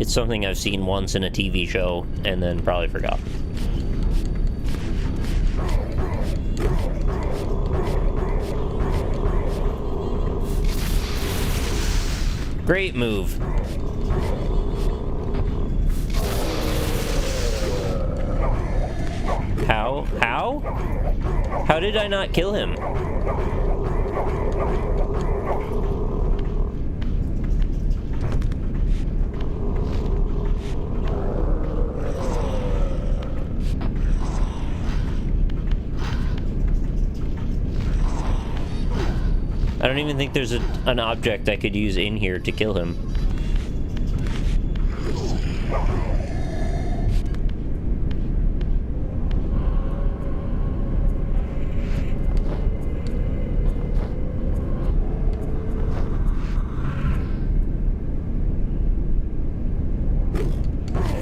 It's something I've seen once in a TV show and then probably forgot. Great move. How? How? How did I not kill him? I don't even think there's an object I could use in here to kill him.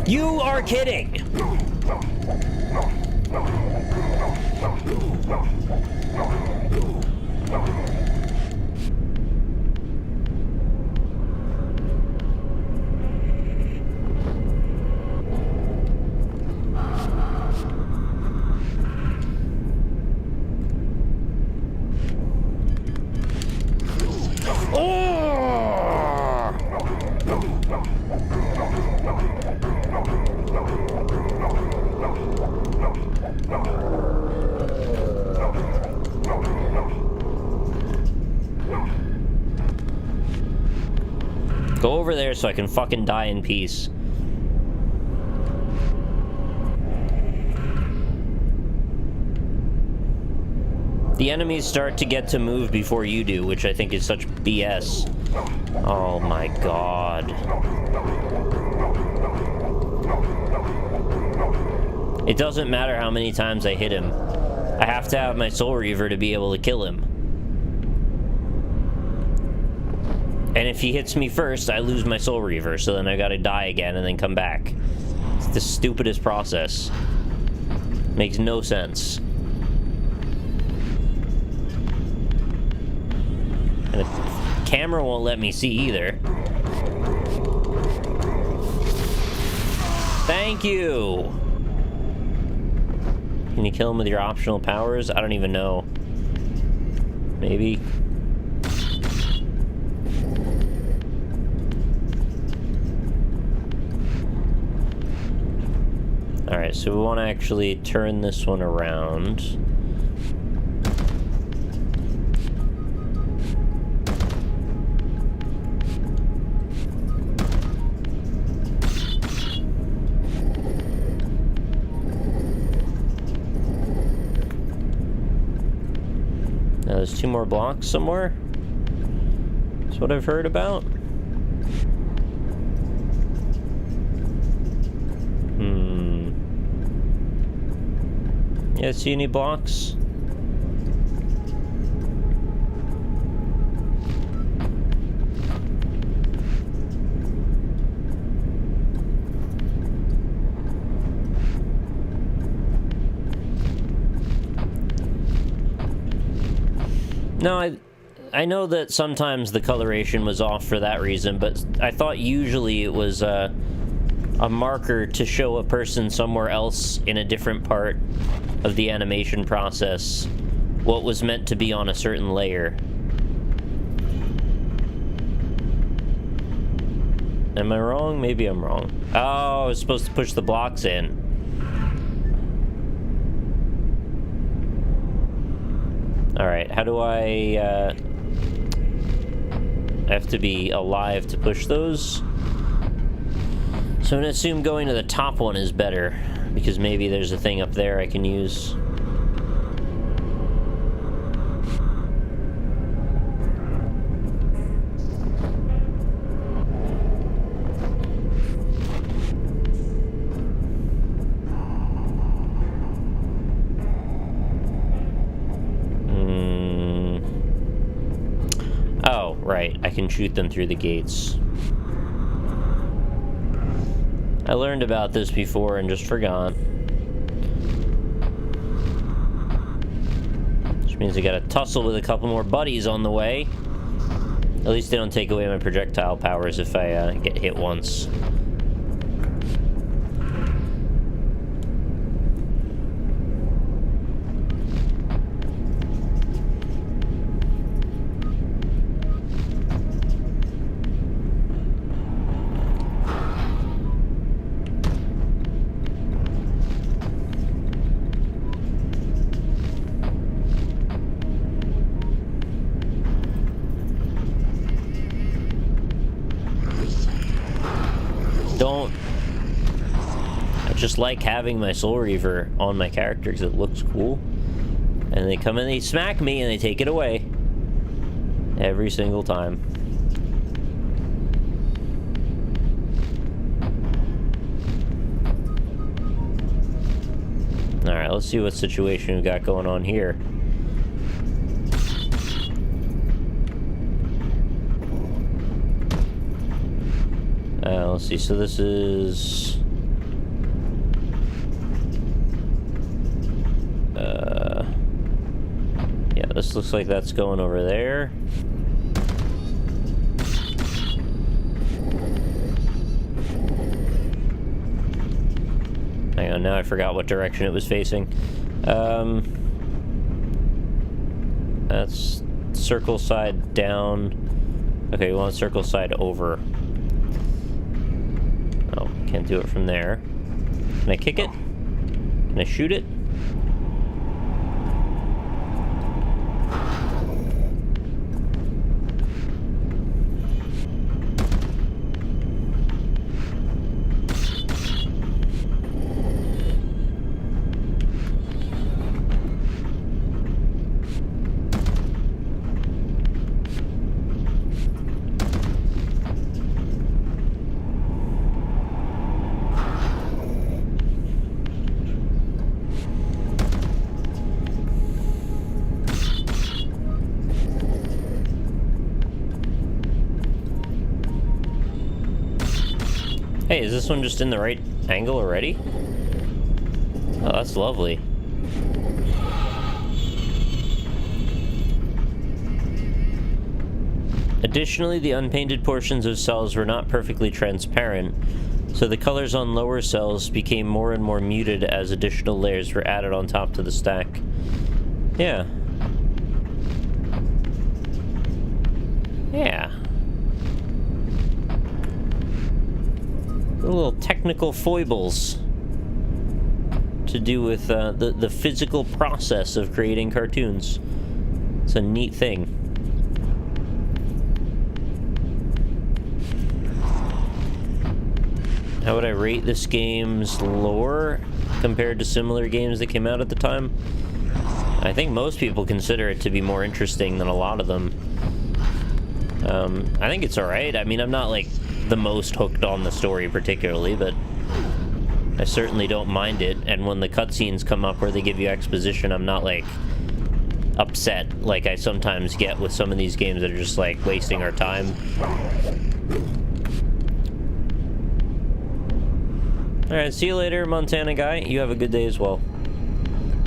You are kidding! Go over there so I can fucking die in peace. The enemies start to get to move before you do, which I think is such BS. Oh my god. It doesn't matter how many times I hit him. I have to have my Soul Reaver to be able to kill him. And if he hits me first, I lose my Soul Reaver, so then I gotta die again and then come back. It's the stupidest process. Makes no sense. And the camera won't let me see either. Thank you! Can you kill him with your optional powers? I don't even know. Maybe. Alright, so we want to actually turn this one around. Now there's 2 more blocks somewhere. That's what I've heard about. Yeah, see any blocks? No, I know that sometimes the coloration was off for that reason, but I thought usually it was a marker to show a person somewhere else in a different part of the animation process what was meant to be on a certain layer. Am I wrong? Maybe I'm wrong. Oh, I was supposed to push the blocks in. Alright, how do I have to be alive to push those? So I'm gonna assume going to the top one is better, because maybe there's a thing up there I can use. Oh, right, I can shoot them through the gates. I learned about this before and just forgot. Which means I gotta tussle with a couple more buddies on the way. At least they don't take away my projectile powers if I get hit once. don't... I just like having my Soul Reaver on my character because it looks cool. And they come and they smack me and they take it away. Every single time. Alright, let's see what situation we've got going on here. Let's see, so this is... yeah, this looks like that's going over there. Hang on, now I forgot what direction it was facing. That's circle side down. Okay, we want circle side over. Oh, can't do it from there. Can I kick it? Can I shoot it? Hey, is this one just in the right angle already? Oh, that's lovely. Additionally, the unpainted portions of cells were not perfectly transparent, so the colors on lower cells became more and more muted as additional layers were added on top to the stack. Yeah. Yeah. Little technical foibles to do with the physical process of creating cartoons. It's a neat thing. How would I rate this game's lore compared to similar games that came out at the time? I think most people consider it to be more interesting than a lot of them. I think it's alright. I mean, I'm not like the most hooked on the story particularly, but I certainly don't mind it. And when the cutscenes come up where they give you exposition, I'm not like upset like I sometimes get with some of these games that are just like wasting our time. Alright, see you later, Montana guy. You have a good day as well.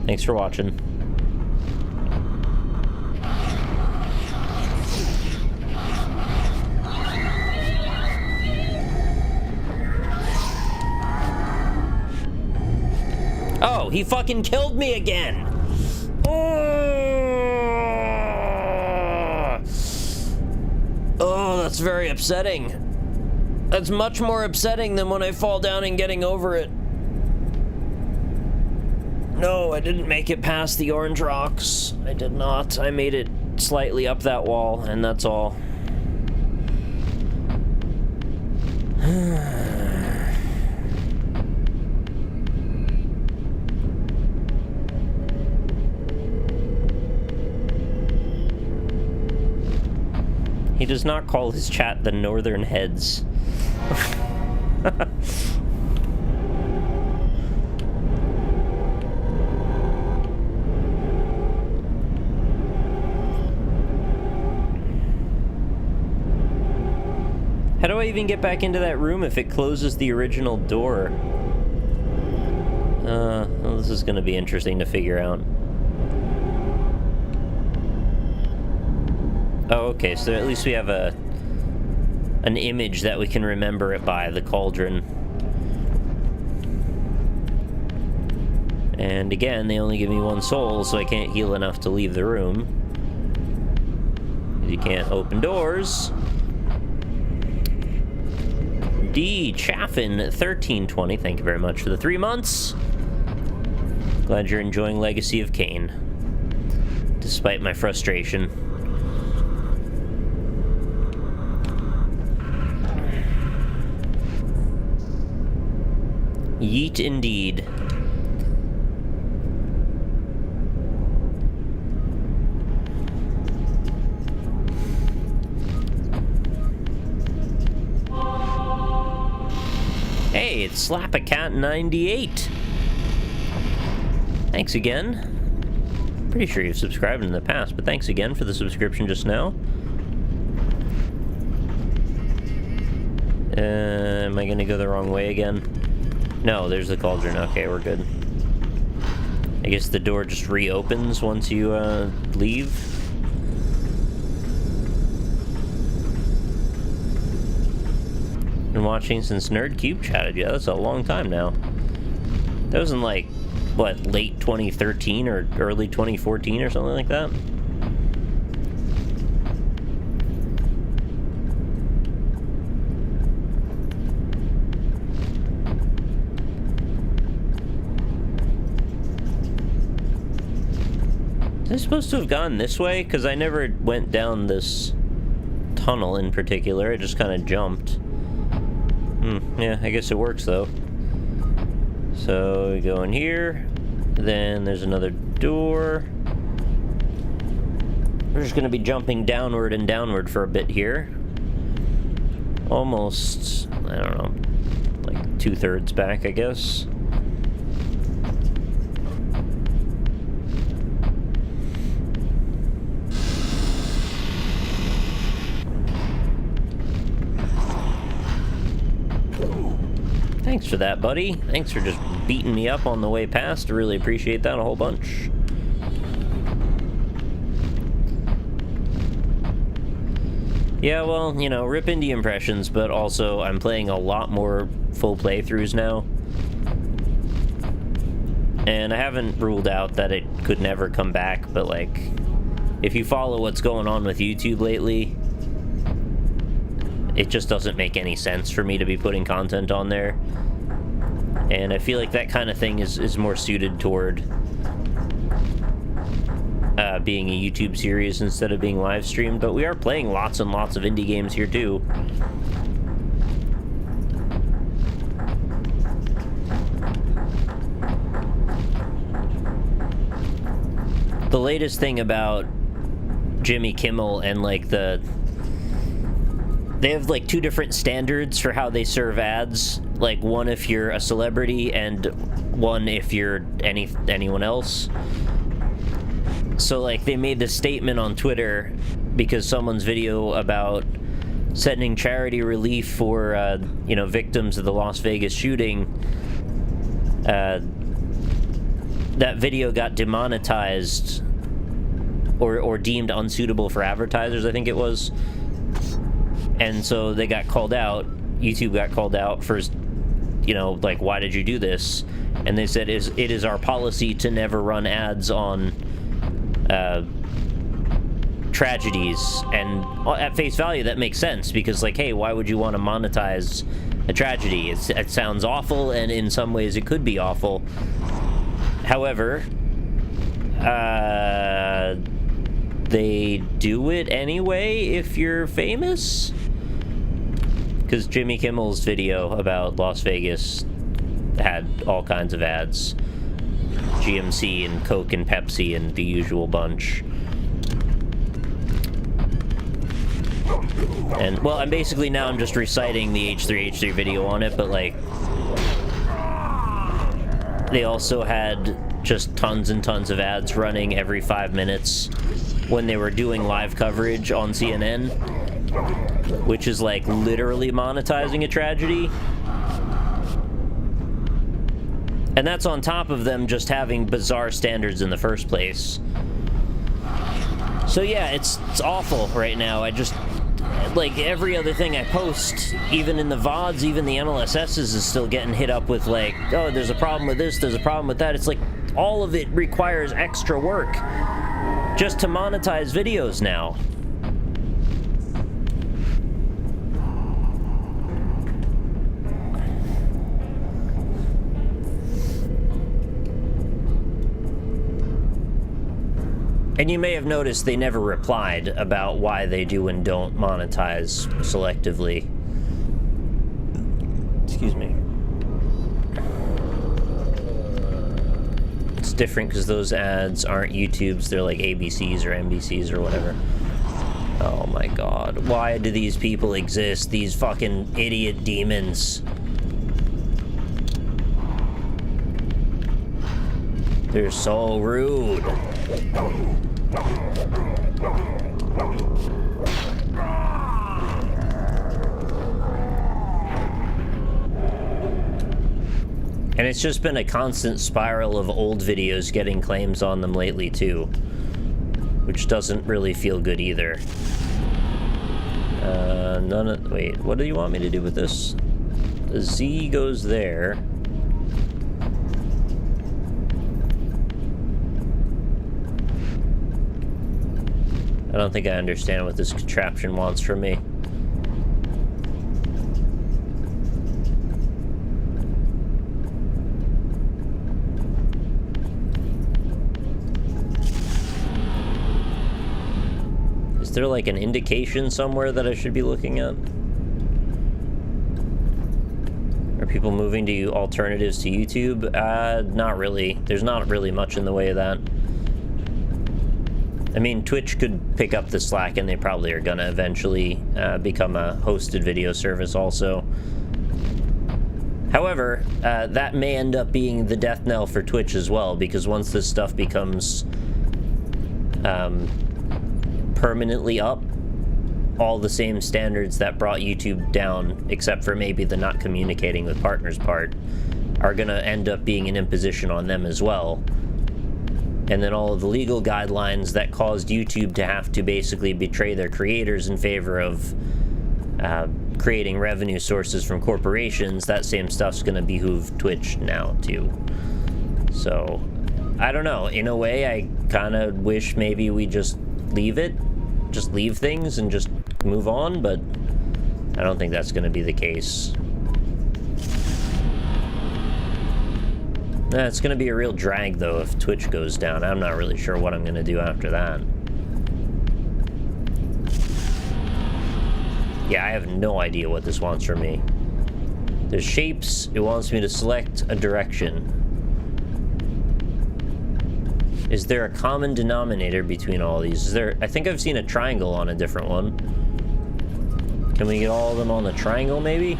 Thanks for watching. Oh, he fucking killed me again! Oh, that's very upsetting. That's much more upsetting than when I fall down and getting over it. No, I didn't make it past the orange rocks. I did not. I made it slightly up that wall, and that's all. He does not call his chat the Northern Heads. How do I even get back into that room if it closes the original door? Well, this is going to be interesting to figure out. Oh, okay, so at least we have an image that we can remember it by, the cauldron. And again, they only give me one soul, so I can't heal enough to leave the room. You can't open doors. D. Chaffin 1320, thank you very much for the 3 months. Glad you're enjoying Legacy of Kain, despite my frustration. Yeet indeed. Hey, it's Slap-A-Cat98. Thanks again. Pretty sure you've subscribed in the past, but thanks again for the subscription just now. Am I gonna go the wrong way again? No, there's the cauldron. Okay, we're good. I guess the door just reopens once you leave. Been watching since NerdCube chatted. Yeah, that's a long time now. That was in like, what, late 2013 or early 2014 or something like that? Was I supposed to have gone this way? Because I never went down this tunnel in particular. I just kind of jumped. Yeah, I guess it works, though. So, we go in here. Then there's another door. We're just going to be jumping downward and downward for a bit here. Almost, I don't know, like 2/3 back, I guess. Thanks for that, buddy. Thanks for just beating me up on the way past. I really appreciate that a whole bunch. Yeah, well, you know, rip indie impressions, but also I'm playing a lot more full playthroughs now. And I haven't ruled out that it could never come back, but, like, if you follow what's going on with YouTube lately, it just doesn't make any sense for me to be putting content on there. And I feel like that kind of thing is more suited toward being a YouTube series instead of being live streamed. But we are playing lots and lots of indie games here too. The latest thing about Jimmy Kimmel and like they have like 2 different standards for how they serve ads. Like one if you're a celebrity and one if you're anyone else. So like they made this statement on Twitter because someone's video about sending charity relief for you know, victims of the Las Vegas shooting. That video got demonetized or deemed unsuitable for advertisers, I think it was. And so they got called out. YouTube got called out for, you know, like, why did you do this? And they said, it is our policy to never run ads on tragedies. And at face value, that makes sense, because, like, hey, why would you want to monetize a tragedy? It sounds awful, and in some ways it could be awful. However, they do it anyway if you're famous. Because Jimmy Kimmel's video about Las Vegas had all kinds of ads. GMC and Coke and Pepsi and the usual bunch. And, well, I'm basically now I'm just reciting the H3H3 video on it, but, like, they also had just tons and tons of ads running every 5 minutes when they were doing live coverage on CNN, which is like literally monetizing a tragedy. And that's on top of them just having bizarre standards in the first place. So yeah, it's awful right now. I just, like, every other thing I post, even in the VODs, even the MLSSs, is still getting hit up with, like, oh, there's a problem with this, there's a problem with that. It's like all of it requires extra work just to monetize videos now. And you may have noticed they never replied about why they do and don't monetize selectively. Excuse me. it's different because those ads aren't YouTube's, they're like ABC's or NBC's or whatever. Oh my god, why do these people exist? These fucking idiot demons. They're so rude. And it's just been a constant spiral of old videos getting claims on them lately, too. Which doesn't really feel good either. Wait, what do you want me to do with this? The Z goes there. I don't think I understand what this contraption wants from me. Is there like an indication somewhere that I should be looking at? Are people moving to alternatives to YouTube? Not really. There's not really much in the way of that. I mean, Twitch could pick up the slack, and they probably are gonna eventually become a hosted video service also. However, that may end up being the death knell for Twitch as well, because once this stuff becomes permanently up, all the same standards that brought YouTube down, except for maybe the not communicating with partners part, are gonna end up being an imposition on them as well. And then all of the legal guidelines that caused YouTube to have to basically betray their creators in favor of creating revenue sources from corporations, that same stuff's gonna behoove Twitch now too. So, I don't know. In a way, I kind of wish maybe we just leave it. Just leave things and just move on, but I don't think that's gonna be the case. It's gonna be a real drag, though, if Twitch goes down. I'm not really sure what I'm gonna do after that. Yeah, I have no idea what this wants from me. There's shapes. It wants me to select a direction. Is there a common denominator between all these? Is there... I think I've seen a triangle on a different one. Can we get all of them on the triangle, maybe?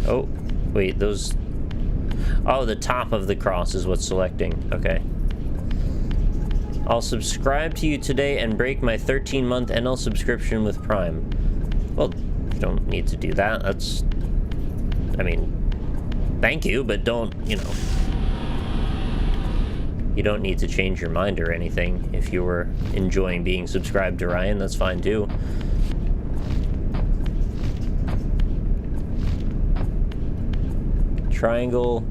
Oh, wait, those... Oh, the top of the cross is what's selecting. Okay. I'll subscribe to you today and break my 13-month NL subscription with Prime. Well, you don't need to do that. That's... I mean, thank you, but don't, you know... You don't need to change your mind or anything. If you were enjoying being subscribed to Ryan, that's fine too. Triangle.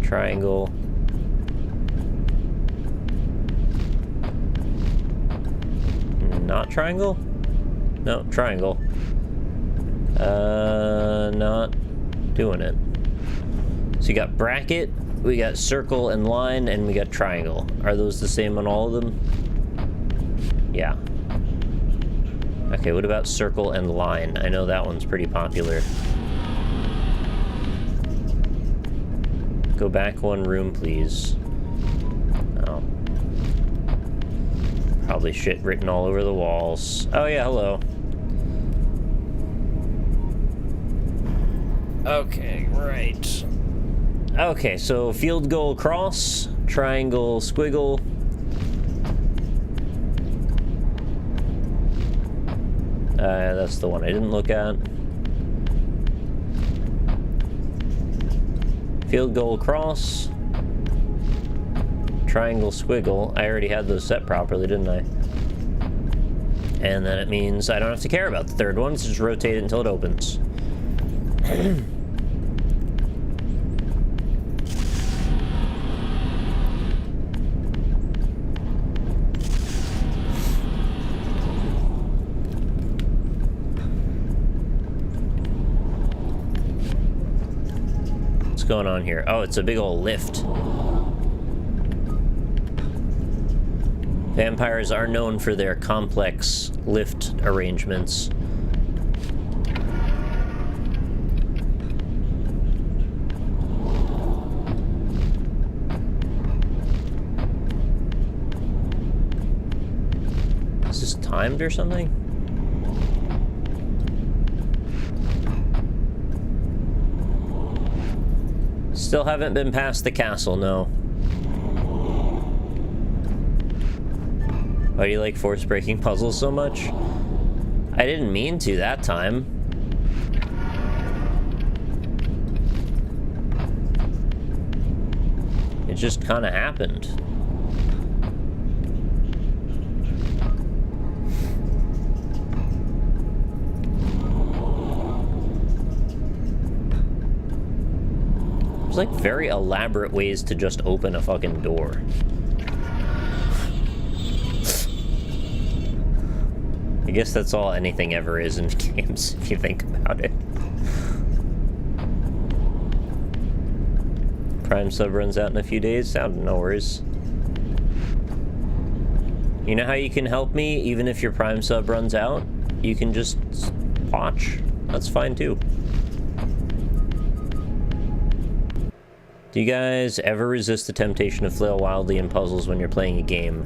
Triangle. Not triangle? No, triangle. Not doing it. So you got bracket, we got circle and line, and we got triangle. Are those the same on all of them? Yeah. Okay, what about circle and line? I know that one's pretty popular. Go back one room, please. Oh. Probably shit written all over the walls. Oh yeah, hello. Okay, right. Okay, so field goal cross, triangle squiggle. That's the one I didn't look at. Field goal cross, triangle squiggle. I already had those set properly, didn't I? And then it means I don't have to care about the third one, so just rotate it until it opens. going on here? Oh, it's a big old lift. Vampires are known for their complex lift arrangements. Is this timed or something? Still haven't been past the castle, no. Why do you like force-breaking puzzles so much? I didn't mean to that time. It just kind of happened. There's like very elaborate ways to just open a fucking door. I guess that's all anything ever is in games, if you think about it. Prime sub runs out in a few days? No worries. You know how you can help me even if your Prime sub runs out? You can just watch. That's fine too. Do you guys ever resist the temptation to flail wildly in puzzles when you're playing a game?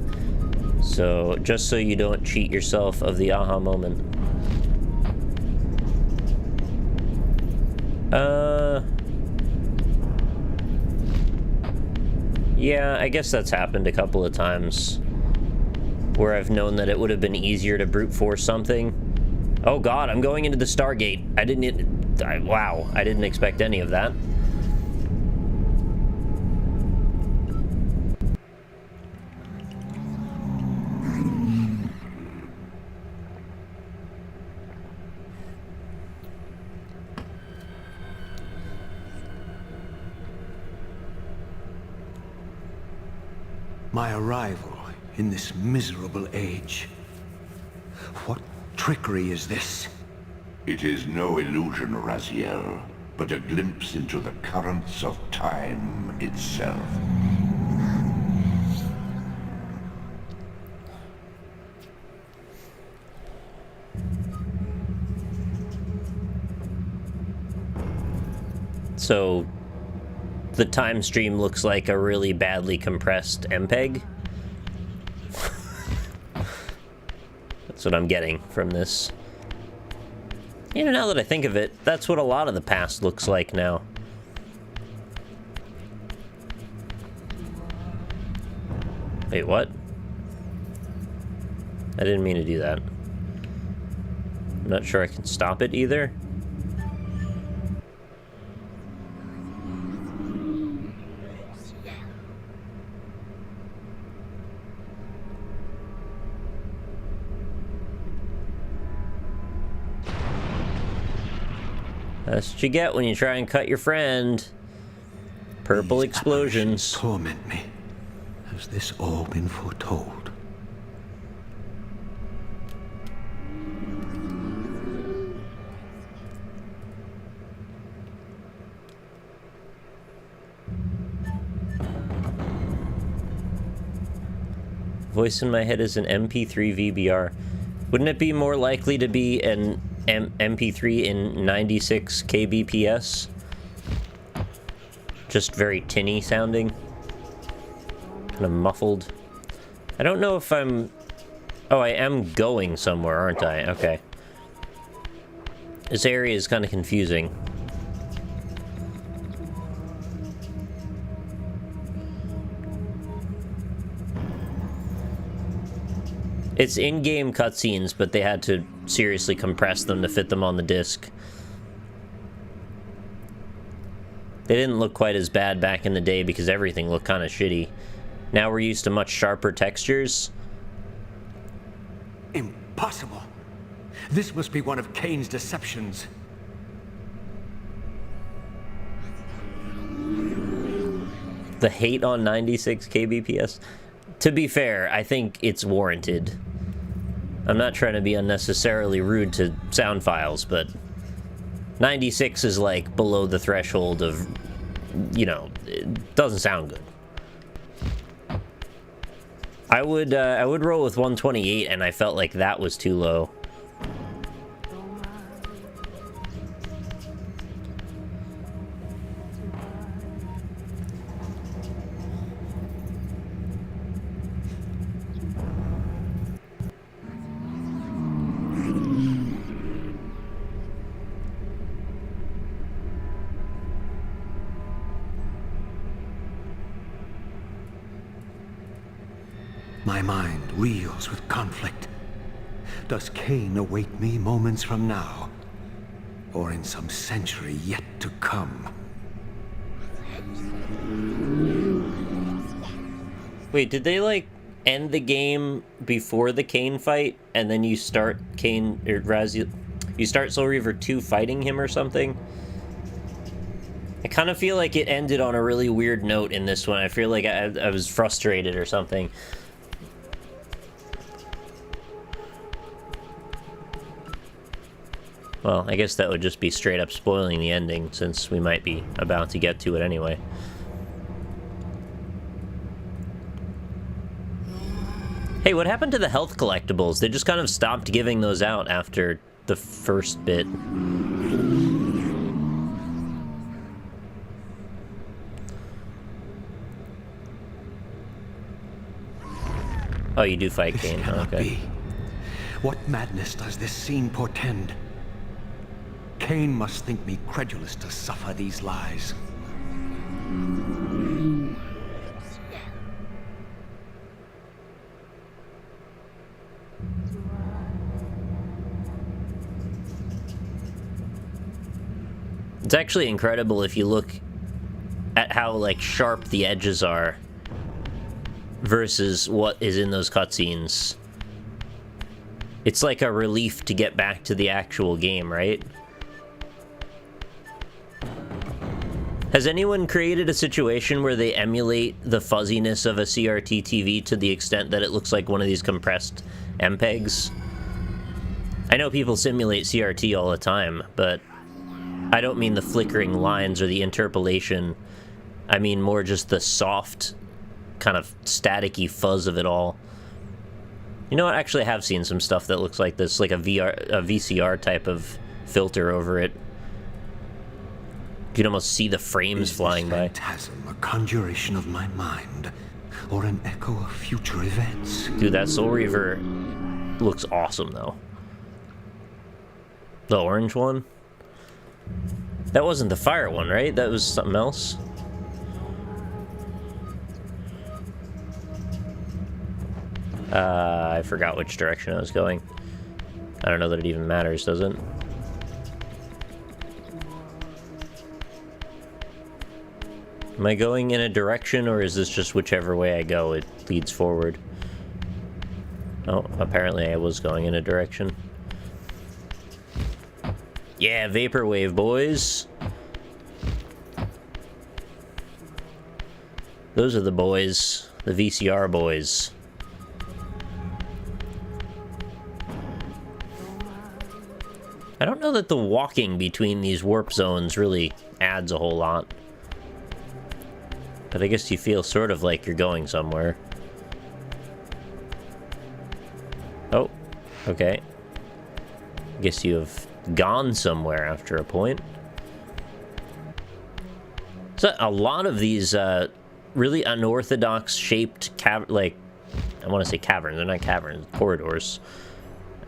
So, just so you don't cheat yourself of the aha moment. Yeah, I guess that's happened a couple of times. Where I've known that it would have been easier to brute force something. Oh god, I'm going into the Stargate. Wow, I didn't expect any of that. My arrival in this miserable age. What trickery is this? It is no illusion, Raziel, but a glimpse into the currents of time itself. So, the time stream looks like a really badly compressed MPEG. That's what I'm getting from this. You know, now that I think of it, that's what a lot of the past looks like now. Wait, what? I didn't mean to do that. I'm not sure I can stop it either. That's what you get when you try and cut your friend. Purple These explosions. Torment me. Has this all been foretold? Voice in my head is an MP3 VBR. Wouldn't it be more likely to be an MP3 in 96 kbps? Just very tinny sounding. Kind of muffled. I don't know if I'm... Oh, I am going somewhere, aren't I? Okay. This area is kind of confusing. It's in-game cutscenes, but they had to seriously compress them to fit them on the disc. They didn't look quite as bad back in the day because everything looked kind of shitty. Now we're used to much sharper textures. Impossible. This must be one of Kain's deceptions. The hate on 96 kbps. To be fair, I think it's warranted. I'm not trying to be unnecessarily rude to sound files, but 96 is like below the threshold of you know, it doesn't sound good. I would roll with 128, and I felt like that was too low. My mind reels with conflict. Does Kain await me moments from now? Or in some century yet to come? Wait, did they, like, end the game before the Kain fight, and then you start Kain, or Raziel, you start Soul Reaver 2 fighting him or something? I kind of feel like it ended on a really weird note in this one. I feel like I was frustrated or something. Well, I guess that would just be straight up spoiling the ending, since we might be about to get to it anyway. Hey, what happened to the health collectibles? They just kind of stopped giving those out after the first bit. Oh, you do fight Kain, This cannot okay. be. What madness does this scene portend? Kain must think me credulous to suffer these lies. It's actually incredible if you look at how, like, sharp the edges are versus what is in those cutscenes. It's like a relief to get back to the actual game, right? Has anyone created a situation where they emulate the fuzziness of a CRT TV to the extent that it looks like one of these compressed MPEGs? I know people simulate CRT all the time, but I don't mean the flickering lines or the interpolation. I mean more just the soft, kind of staticky fuzz of it all. You know what? Actually, I have seen some stuff that looks like this, like a VCR type of filter over it. You can almost see the frames flying by. Is this phantasm a conjuration of my mind, or an echo of future events? Dude, that Soul Reaver looks awesome, though. The orange one? That wasn't the fire one, right? That was something else? I forgot which direction I was going. I don't know that it even matters, does it? Am I going in a direction, or is this just whichever way I go, it leads forward? Oh, apparently I was going in a direction. Yeah, Vaporwave, boys! Those are the boys. The VCR boys. I don't know that the walking between these warp zones really adds a whole lot. But I guess you feel sort of like you're going somewhere. Oh, okay. Guess you have gone somewhere after a point. So a lot of these really unorthodox shaped like, I want to say caverns, they're not caverns, corridors.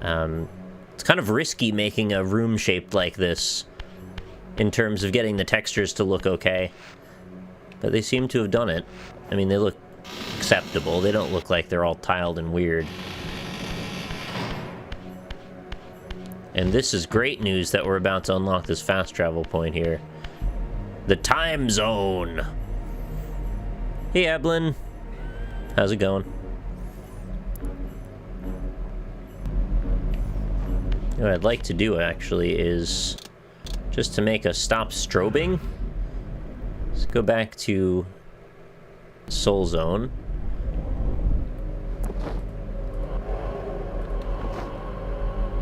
It's kind of risky making a room shaped like this in terms of getting the textures to look okay. But they seem to have done it. I mean, they look acceptable. They don't look like they're all tiled and weird. And this is great news that we're about to unlock this fast travel point here. The time zone! Hey, Eblin. How's it going? What I'd like to do, actually, is just to make us stop strobing. Let's go back to Soul Zone.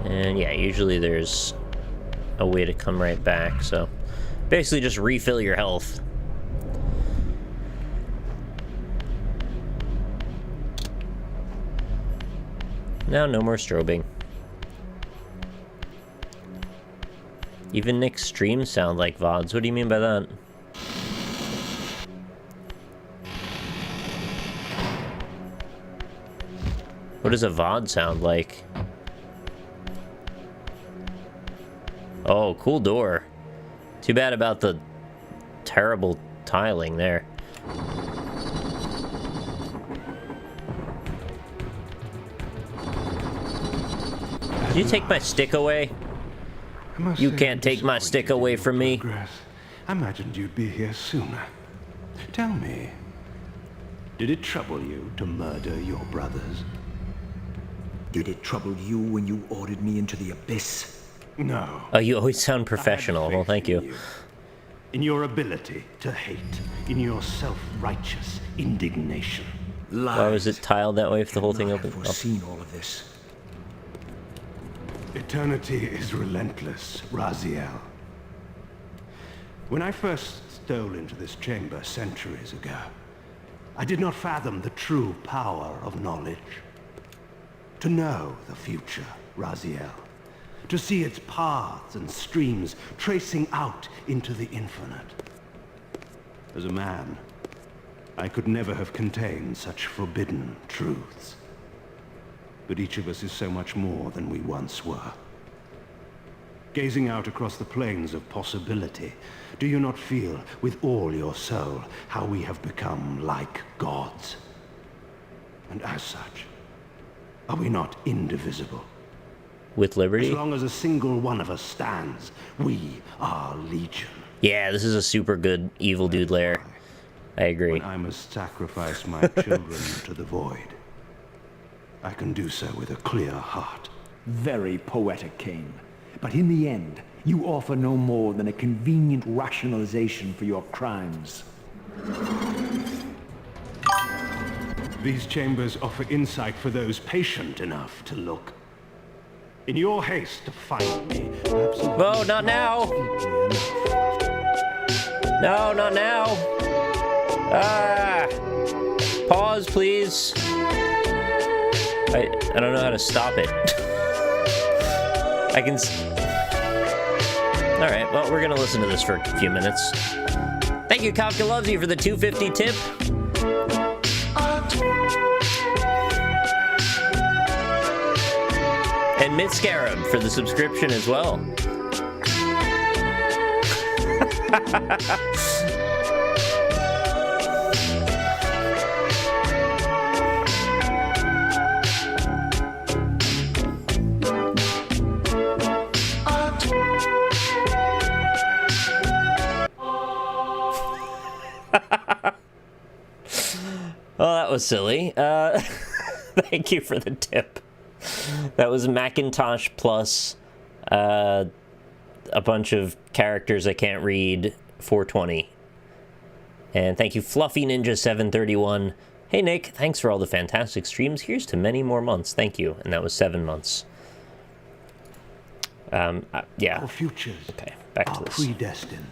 And yeah, usually there's a way to come right back, so basically just refill your health. No, no more strobing. Even Nick's streams sound like VODs. What do you mean by that? What does a VOD sound like? Oh, cool door. Too bad about the terrible tiling there. Did you take my stick away? You can't take my stick away from me. I imagined you'd be here sooner. Tell me, did it trouble you to murder your brothers? Did it trouble you when you ordered me into the abyss? No. Oh, you always sound professional. Well, thank you. In your ability to hate, in your self-righteous indignation. Lies. Why was it tiled that way if the whole thing I've opened up? foreseen all of this. Eternity is relentless, Raziel. When I first stole into this chamber centuries ago, I did not fathom the true power of knowledge. To know the future, Raziel. To see its paths and streams tracing out into the infinite. As a man, I could never have contained such forbidden truths. But each of us is so much more than we once were. Gazing out across the plains of possibility, do you not feel with all your soul how we have become like gods? And as such, are we not indivisible? With liberty? As long as a single one of us stands, we are legion. Yeah, this is a super good evil dude lair. I agree. When I must sacrifice my children to the void, I can do so with a clear heart. Very poetic, Kain. But in the end, you offer no more than a convenient rationalization for your crimes. These chambers offer insight for those patient enough to look. In your haste to find me, perhaps... Whoa, not now! No, not now! Ah! Pause, please. I don't know how to stop it. I can... Alright, well, we're gonna listen to this for a few minutes. Thank you, Kafka Loves You, for the 250 tip. And Miss Scarab for the subscription as well. Well, that was silly. Thank you for the tip. That was Macintosh plus a bunch of characters I can't read, 420. And thank you, Fluffy Ninja 731. Hey Nick, thanks for all the fantastic streams. Here's to many more months. Thank you. And that was 7 months. Yeah. Our futures Okay, back to are this. predestined.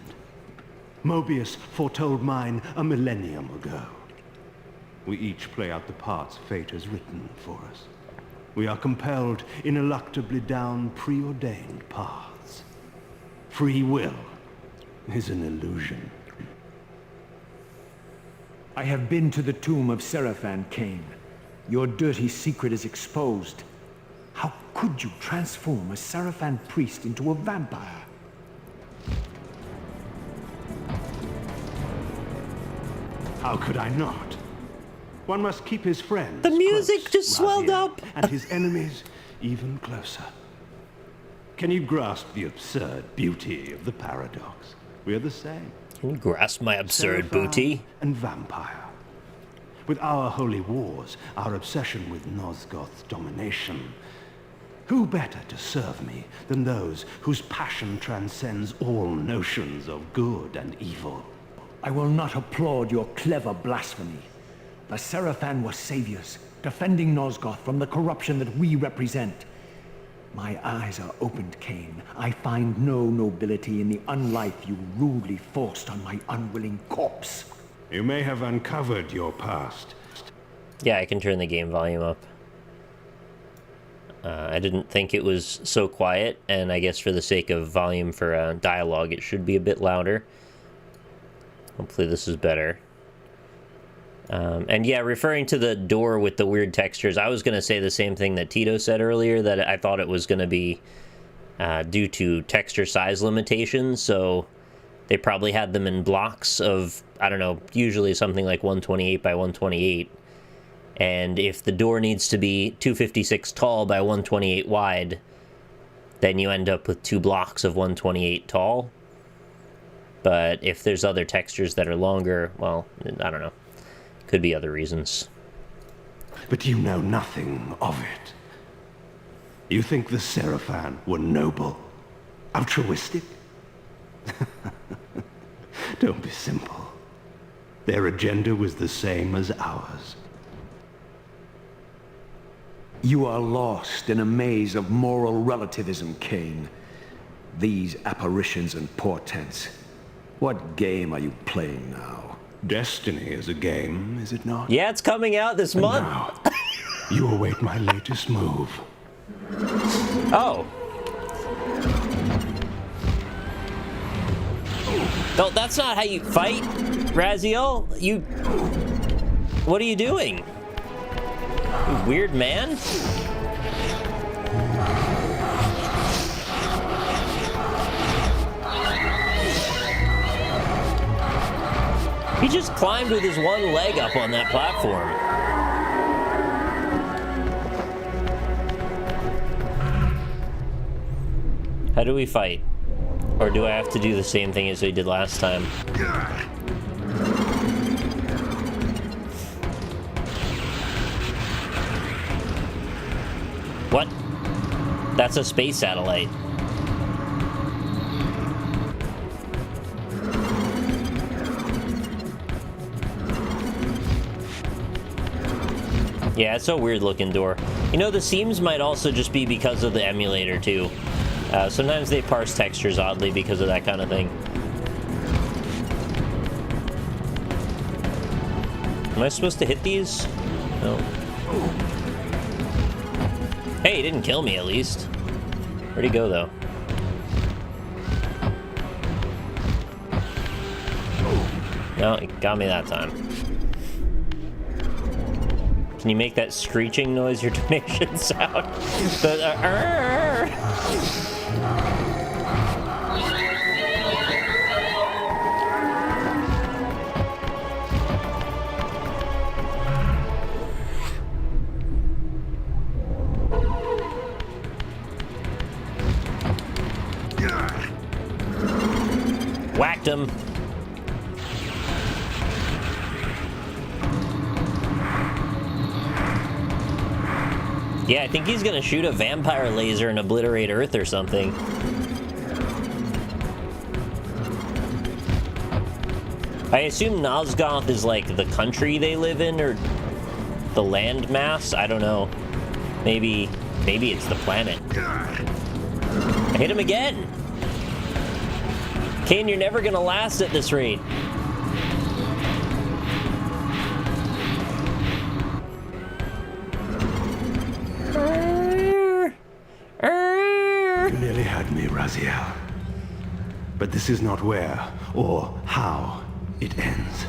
Mobius foretold mine a millennium ago. We each play out the parts fate has written for us. We are compelled ineluctably down preordained paths. Free will is an illusion. I have been to the tomb of Seraphan, Kain. Your dirty secret is exposed. How could you transform a Seraphan priest into a vampire? How could I not? One must keep his friends The music close, just swelled Raziel, up. and his enemies even closer. Can you grasp the absurd beauty of the paradox? We're the same. Can you grasp my absurd Seraphim booty? and vampire. With our holy wars, our obsession with Nosgoth's domination, who better to serve me than those whose passion transcends all notions of good and evil? I will not applaud your clever blasphemy. The Seraphan were saviors, defending Nosgoth from the corruption that we represent. My eyes are opened, Kain. I find no nobility in the unlife you rudely forced on my unwilling corpse. You may have uncovered your past. Yeah, I can turn the game volume up. I didn't think it was so quiet, and I guess for the sake of volume for dialogue, it should be a bit louder. Hopefully this is better. And yeah, referring to the door with the weird textures, I was going to say the same thing that Tito said earlier, that I thought it was going to be due to texture size limitations, so they probably had them in blocks of, I don't know, usually something like 128 by 128. And if the door needs to be 256 tall by 128 wide, then you end up with 2 blocks of 128 tall. But if there's other textures that are longer, well, I don't know. Could be other reasons. But you know nothing of it. You think the Seraphan were noble, altruistic? Don't be simple. Their agenda was the same as ours. You are lost in a maze of moral relativism, Kain. These apparitions and portents. What game are you playing now? Destiny is a game, is it not? Yeah, it's coming out this month. Now, you await my latest move. Oh. No, that's not how you fight, Raziel. You... What are you doing? You weird man? He just climbed with his one leg up on that platform. How do we fight? Or do I have to do the same thing as we did last time? What? That's a space satellite. Yeah, it's a weird looking door. You know, the seams might also just be because of the emulator too. Sometimes they parse textures oddly because of that kind of thing. Am I supposed to hit these? No. Hey, he didn't kill me at least. Where'd he go though? No, he got me that time. Can you make that screeching noise your donation sound? Whacked him. Yeah, I think he's gonna shoot a vampire laser and obliterate Earth or something. I assume Nosgoth is like the country they live in, or the land mass? I don't know. Maybe it's the planet. I hit him again! Kain, you're never gonna last at this rate. You nearly had me, Raziel. But this is not where or how it ends.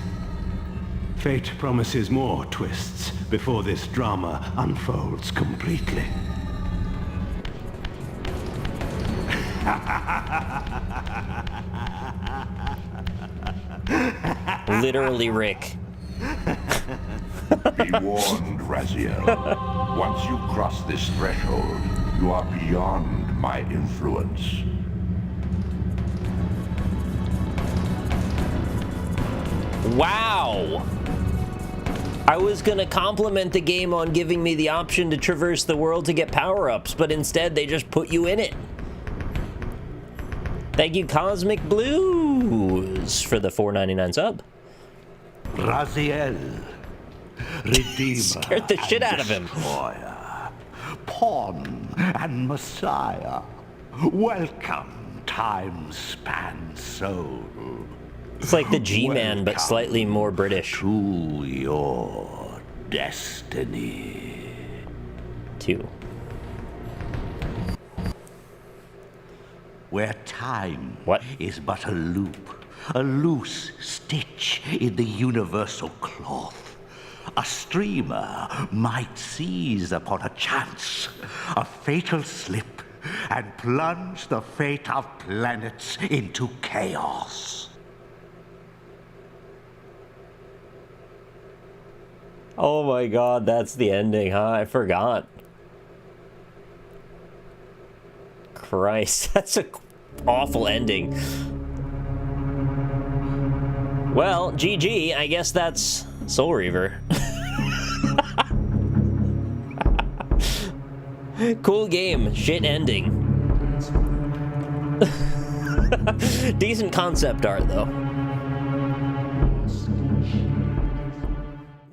Fate promises more twists before this drama unfolds completely. Literally, Rick. Be warned, Raziel. Once you cross this threshold, you are beyond my influence. Wow! I was gonna compliment the game on giving me the option to traverse the world to get power-ups, but instead they just put you in it. Thank you, Cosmic Blues, for the $4.99 sub. Raziel, Redeemer, Scared the shit out of him. Destroyer, Pawn and Messiah. Welcome, time-span soul. It's like the G-Man, but slightly more British. To your destiny. 2. where time What? is but a loop, a loose stitch in the universal cloth. A streamer might seize upon a chance, a fatal slip, and plunge the fate of planets into chaos. Oh my god, that's the ending, huh? I forgot. Christ, that's a awful ending. Well, GG, I guess that's Soul Reaver. Cool game, shit ending. Decent concept art, though.